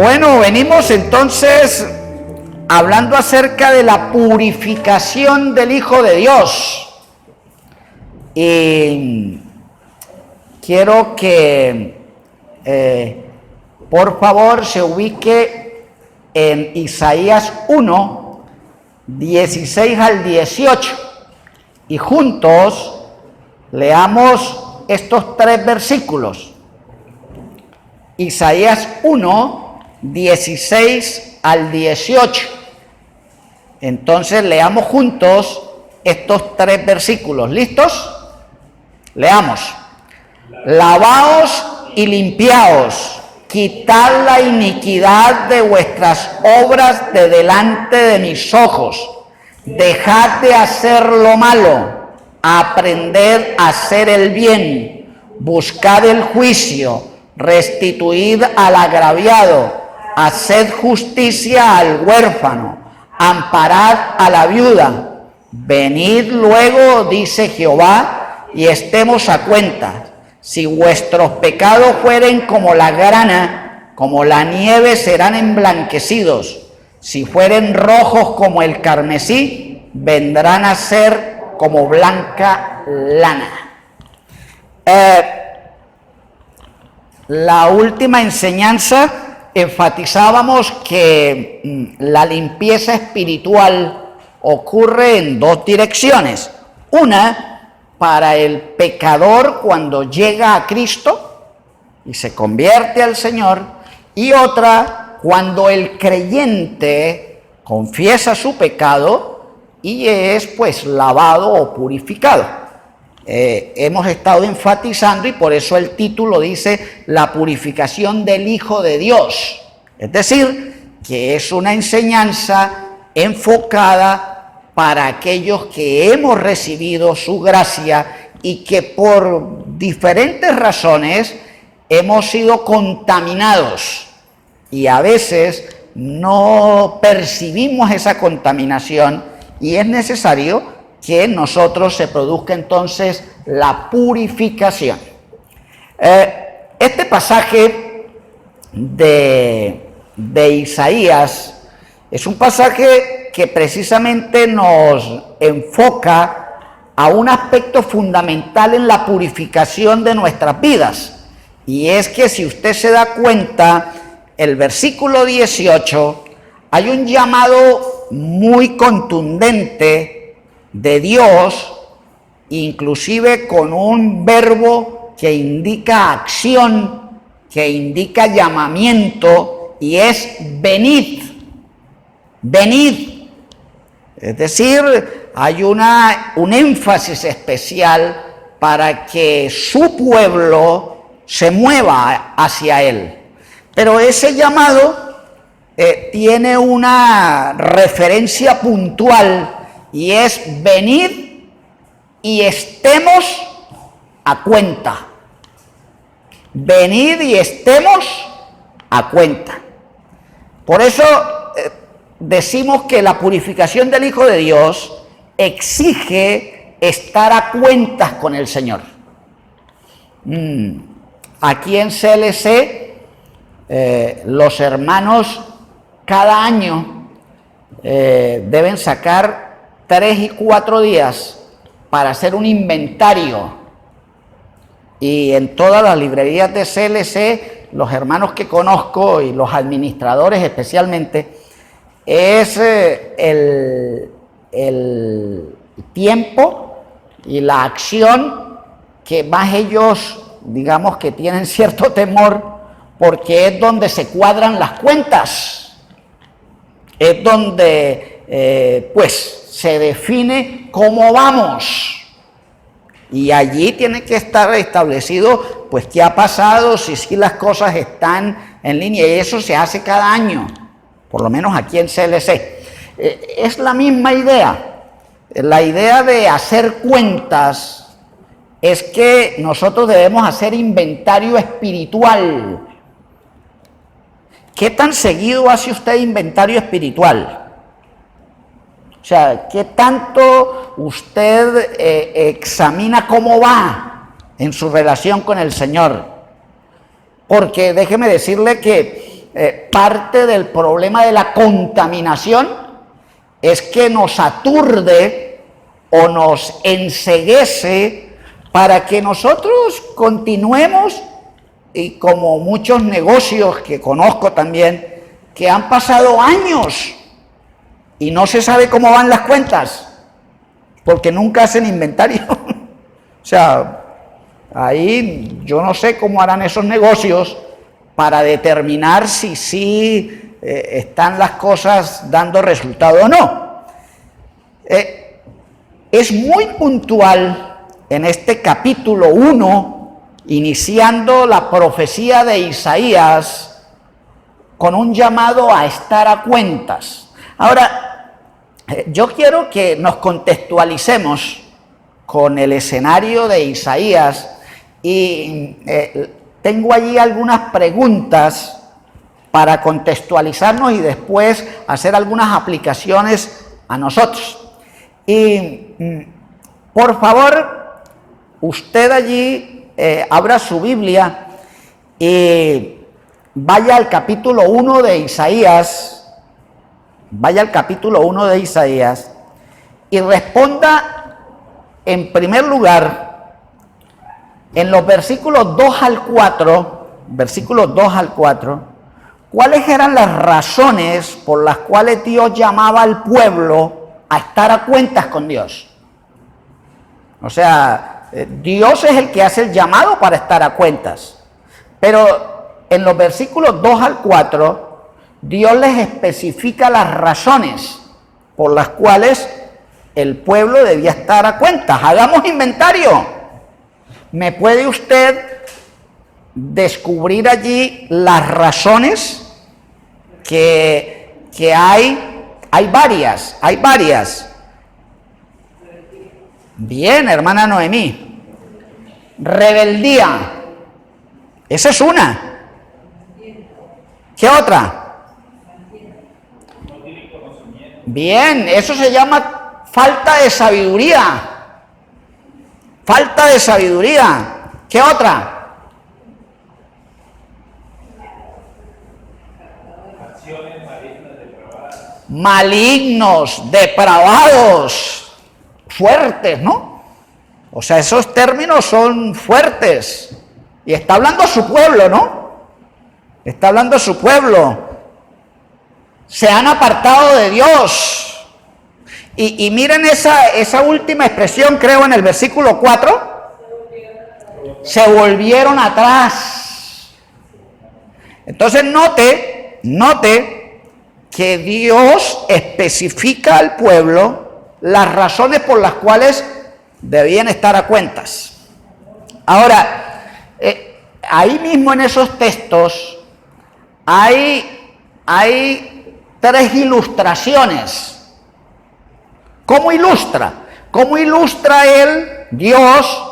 Bueno, venimos entonces hablando acerca de la purificación del Hijo de Dios. Y quiero que por favor se ubique en Isaías 1, 16 al 18 y juntos leamos estos tres versículos. Isaías 1, 16 al 18. Entonces leamos juntos estos tres versículos. ¿Listos? Leamos. Lavaos y limpiaos, quitad la iniquidad de vuestras obras de delante de mis ojos. Dejad de hacer lo malo, aprended a hacer el bien, buscad el juicio, restituid al agraviado, haced justicia al huérfano, amparad a la viuda. Venid luego, dice Jehová, y estemos a cuenta. Si vuestros pecados fueren como la grana, como la nieve serán emblanquecidos. Si fueren rojos como el carmesí, vendrán a ser como blanca lana. La última enseñanza enfatizábamos que la limpieza espiritual ocurre en dos direcciones. Una, para el pecador cuando llega a Cristo y se convierte al Señor, y otra, cuando el creyente confiesa su pecado y es pues lavado o purificado. Hemos estado enfatizando y por eso el título dice la purificación del Hijo de Dios. Es decir, que es una enseñanza enfocada para aquellos que hemos recibido su gracia y que por diferentes razones hemos sido contaminados y a veces no percibimos esa contaminación y es necesario que en nosotros se produzca entonces la purificación. Este pasaje de Isaías es un pasaje que precisamente nos enfoca a un aspecto fundamental en la purificación de nuestras vidas. Y es que si usted se da cuenta, el versículo 18, hay un llamado muy contundente de Dios, inclusive con un verbo que indica acción, que indica llamamiento, y es venid, venid. Es decir, hay un énfasis especial para que su pueblo se mueva hacia él. Pero ese llamado tiene una referencia puntual y es venid y estemos a cuenta. Venid y estemos a cuenta. Por eso decimos que la purificación del Hijo de Dios exige estar a cuentas con el Señor. Aquí en CLC los hermanos cada año deben sacar 3 y 4 días para hacer un inventario. Y en todas las librerías de CLC, los hermanos que conozco y los administradores especialmente, es el tiempo y la acción que más ellos, digamos que tienen cierto temor, porque es donde se cuadran las cuentas, es donde pues se define cómo vamos. Y allí tiene que estar establecido, pues, qué ha pasado, si las cosas están en línea. Y eso se hace cada año, por lo menos aquí en CLC. Es la misma idea. La idea de hacer cuentas es que nosotros debemos hacer inventario espiritual. ¿Qué tan seguido hace usted inventario espiritual? O sea, ¿qué tanto usted examina cómo va en su relación con el Señor? Porque déjeme decirle que parte del problema de la contaminación es que nos aturde o nos enceguece para que nosotros continuemos, y como muchos negocios que conozco también, que han pasado años y no se sabe cómo van las cuentas, porque nunca hacen inventario. O sea, ahí yo no sé cómo harán esos negocios para determinar si sí están las cosas dando resultado o no. Es muy puntual en este capítulo 1, iniciando la profecía de Isaías con un llamado a estar a cuentas. Ahora, yo quiero que nos contextualicemos con el escenario de Isaías y tengo allí algunas preguntas para contextualizarnos y después hacer algunas aplicaciones a nosotros. Y por favor, usted allí abra su Biblia y vaya al capítulo 1 de Isaías. Vaya al capítulo 1 de Isaías y responda en primer lugar en los versículos 2 al 4, cuáles eran las razones por las cuales Dios llamaba al pueblo a estar a cuentas con Dios. O sea, Dios es el que hace el llamado para estar a cuentas, pero en los versículos 2 al 4 Dios les especifica las razones por las cuales el pueblo debía estar a cuentas. Hagamos inventario. ¿Me puede usted descubrir allí las razones que hay? Hay varias. Bien, hermana Noemí. Rebeldía. Esa es una. ¿Qué otra? Bien, eso se llama falta de sabiduría. Falta de sabiduría. ¿Qué otra? Acciones malignas, depravadas. Malignos, depravados. Fuertes, ¿no? O sea, esos términos son fuertes. Y está hablando su pueblo, ¿no? Está hablando su pueblo. Se han apartado de Dios. Y miren esa última expresión, creo, en el versículo 4. Se volvieron atrás. Entonces note que Dios especifica al pueblo las razones por las cuales debían estar a cuentas. Ahora, ahí mismo en esos textos hay 3 ilustraciones. ¿Cómo ilustra? ¿Cómo ilustra Dios,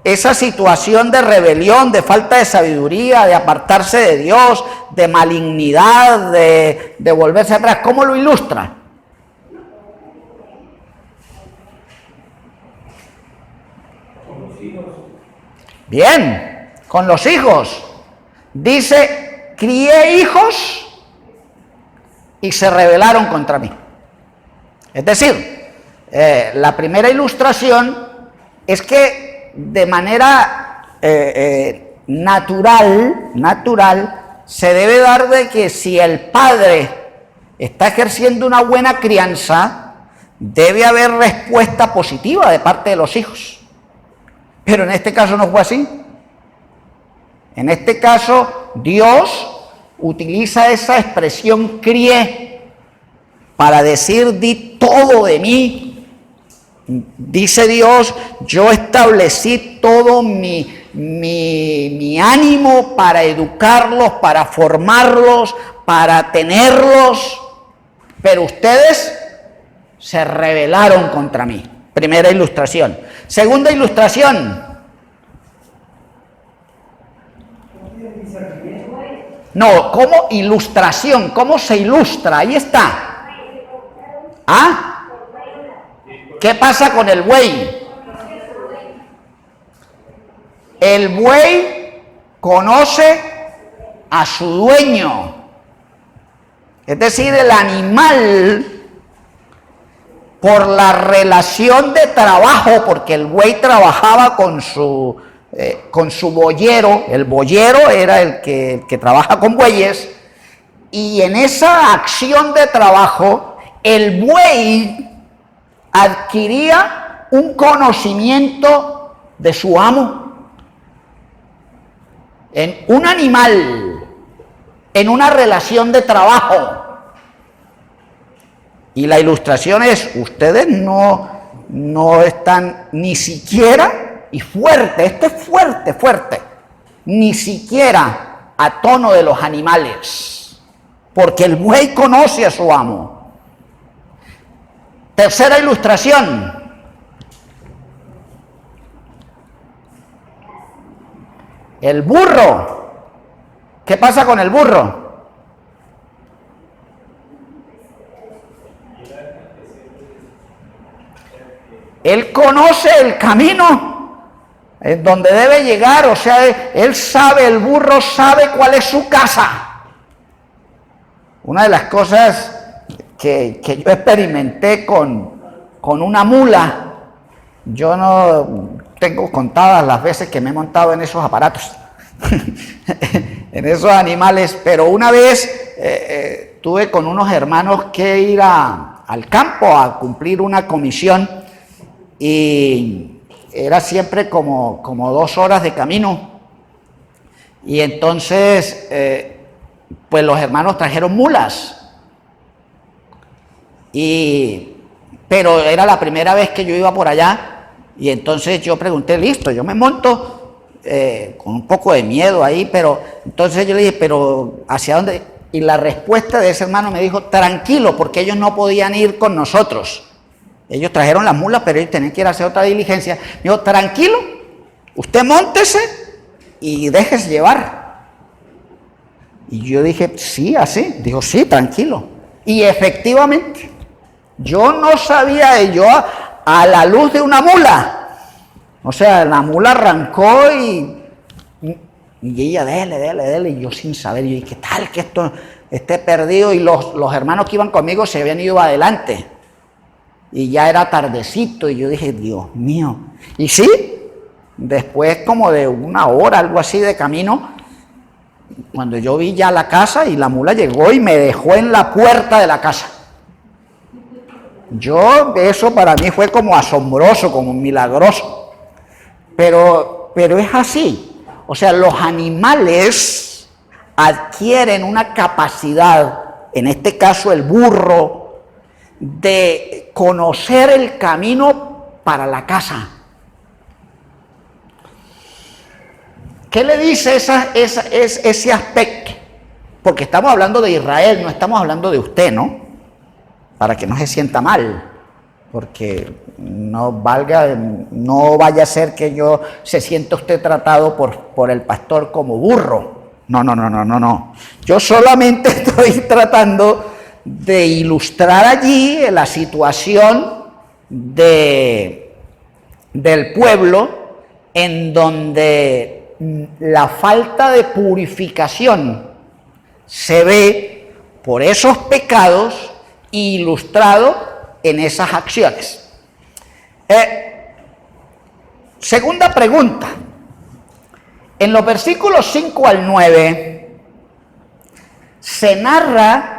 esa situación de rebelión, de falta de sabiduría, de apartarse de Dios, de malignidad, de volverse atrás? ¿Cómo lo ilustra? Bien, con los hijos. Dice, crié hijos y se rebelaron contra mí. Es decir, la primera ilustración es que de manera natural se debe dar de que si el padre está ejerciendo una buena crianza, debe haber respuesta positiva de parte de los hijos. Pero en este caso no fue así. En este caso, Dios utiliza esa expresión crié para decir di todo de mí. Dice Dios, yo establecí todo mi ánimo para educarlos, para formarlos, para tenerlos, pero ustedes se rebelaron contra mí. Primera ilustración. Segunda ilustración. No, ¿cómo ilustración? ¿Cómo se ilustra? Ahí está. ¿Ah? ¿Qué pasa con el buey? El buey conoce a su dueño. Es decir, el animal, por la relación de trabajo, porque el buey trabajaba con su boyero, el boyero era el que trabaja con bueyes, y en esa acción de trabajo, el buey adquiría un conocimiento de su amo. En un animal, en una relación de trabajo. Y la ilustración es, ustedes no están ni siquiera, y fuerte, esto es fuerte, fuerte, ni siquiera a tono de los animales, porque el buey conoce a su amo. Tercera ilustración. El burro. ¿Qué pasa con el burro? Él conoce el camino en donde debe llegar, o sea, él sabe, el burro sabe cuál es su casa. Una de las cosas que yo experimenté con una mula, yo no tengo contadas las veces que me he montado en esos aparatos, en esos animales, pero una vez tuve con unos hermanos que ir al campo a cumplir una comisión y era siempre como 2 horas de camino. Y entonces, pues los hermanos trajeron mulas. Pero era la primera vez que yo iba por allá. Y entonces yo pregunté, listo, yo me monto con un poco de miedo ahí, pero entonces yo le dije, pero ¿hacia dónde? Y la respuesta de ese hermano me dijo, tranquilo, porque ellos no podían ir con nosotros. Ellos trajeron las mulas, pero ellos tenían que ir a hacer otra diligencia. Me dijo, tranquilo, usted móntese y déjese llevar. Y yo dije, sí, así. Dijo, sí, tranquilo. Y efectivamente, yo no sabía, yo a la luz de una mula. O sea, la mula arrancó y ella, dele. Y yo sin saber, yo dije, ¿qué tal que esto esté perdido? Y los hermanos que iban conmigo se habían ido adelante. Y ya era tardecito y yo dije, Dios mío. Y sí, después como de 1 hora, algo así de camino, cuando yo vi ya la casa y la mula llegó y me dejó en la puerta de la casa. Eso para mí fue como asombroso, como milagroso. Pero es así. O sea, los animales adquieren una capacidad, en este caso el burro, de conocer el camino para la casa. ¿Qué le dice ese aspecto? Porque estamos hablando de Israel, no estamos hablando de usted, ¿no? Para que no se sienta mal, porque no vaya a ser que se sienta usted tratado por el pastor como burro. No. Yo solamente estoy tratando de ilustrar allí la situación del pueblo en donde la falta de purificación se ve por esos pecados ilustrado en esas acciones. Segunda pregunta. En los versículos 5 al 9 se narra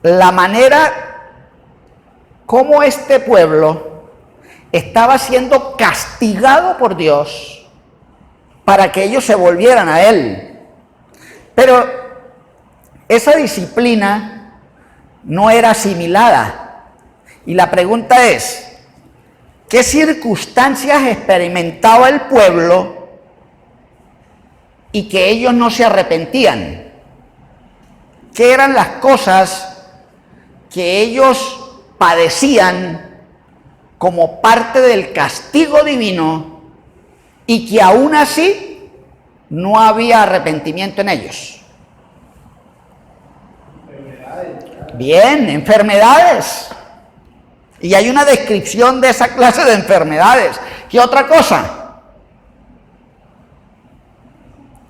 la manera como este pueblo estaba siendo castigado por Dios para que ellos se volvieran a Él. Pero esa disciplina no era asimilada. Y la pregunta es, ¿qué circunstancias experimentaba el pueblo y que ellos no se arrepentían? ¿Qué eran las cosas que ellos padecían como parte del castigo divino y que aún así no había arrepentimiento en ellos? Bien, enfermedades. Y hay una descripción de esa clase de enfermedades. ¿Qué otra cosa?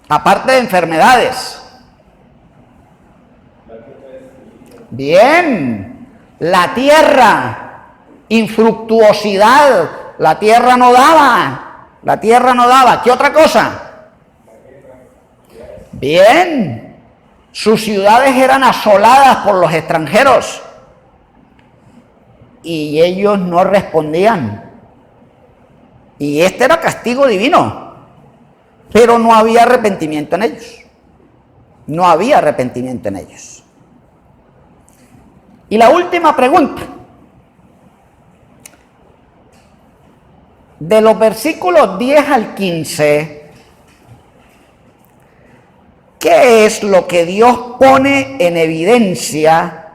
Aparte de enfermedades. Bien, la tierra, infructuosidad, la tierra no daba, ¿qué otra cosa? Bien, sus ciudades eran asoladas por los extranjeros y ellos no respondían. Y este era castigo divino, pero no había arrepentimiento en ellos. No había arrepentimiento en ellos. Y la última pregunta. De los versículos 10 al 15, ¿qué es lo que Dios pone en evidencia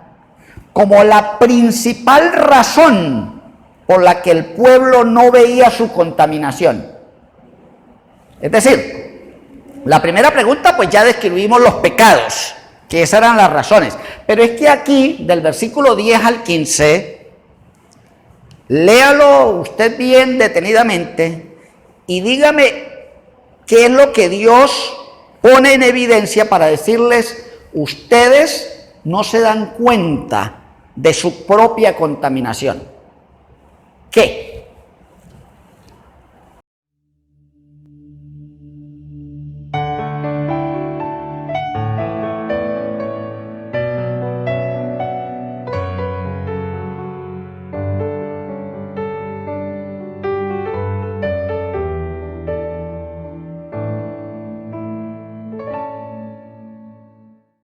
como la principal razón por la que el pueblo no veía su contaminación? Es decir, la primera pregunta, pues ya describimos los pecados, que esas eran las razones. Pero es que aquí, del versículo 10 al 15, léalo usted bien detenidamente y dígame qué es lo que Dios pone en evidencia para decirles: ustedes no se dan cuenta de su propia contaminación. ¿Qué?